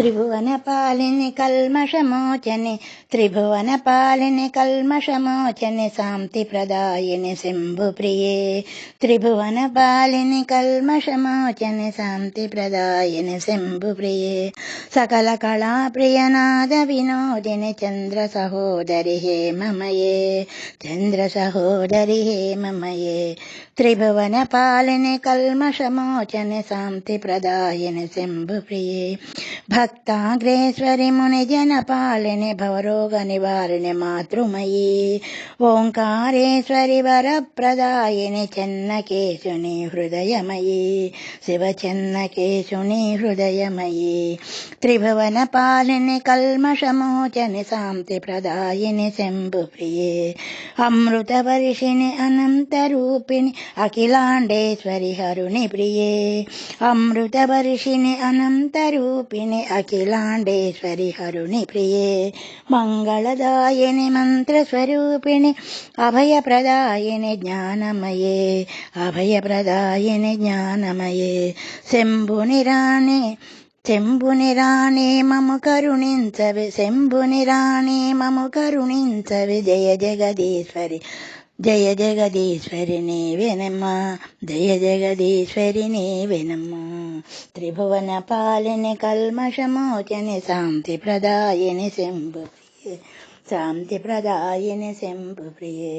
త్రిభువనపాలిని కల్మషమోచని త్రిభువనపాలిని కల్మషమోచని శాంతి ప్రదాయిని శంభుప్రియే త్రిభువనపాలిని కల్మషమోచని శాంతి ప్రదాయిని శంభుప్రియే సకల కళా ప్రియనాద వినోదిని చంద్ర సహోదరి హేమమయే చంద్ర సహోదరి హేమమయే త్రిభువనపాలిని కల్మషమోచని శాంతి ప్రదాయిని శంభుప్రియే భక్తాగ్రేశ్వరి మునిజనపాలిని భవరోగ నివారిణి మాతృమయీ ఓంకారేశ్వరి వరప్రదాయిని చెన్నకేశుని హృదయమయీ శివ చెన్నకేశుని హృదయమయీ త్రిభువనపాలిని కల్మషమోచని శాంతి ప్రదాయిని శంభుప్రియే అమృతవర్షిణి అనంతరూపిణి అఖిలాండేశ్వరి హరుని ప్రియే అమృతవర్షిణి అనంతరూపిణి అఖిలాండేశ్వరి హరుని ప్రియే మంగళదాయిని మంత్రస్వరూపిణి అభయప్రదాయిని జ్ఞానమయే అభయప్రదాయిని జ్ఞానమయే శంభుని రాణి మము కరుణించవి శంభుని రాణి మము కరుణించవి జయ జగదీశ్వరి జయ జగదీశ్వరి నీవెనమ్మా జయ జగదీశ్వరి నీవెనమ్మా త్రిభువనపాలిని కల్మషమోచని శాంతి ప్రదాయిని శంభుప్రియే శాంతి ప్రదాయిని శంభుప్రియే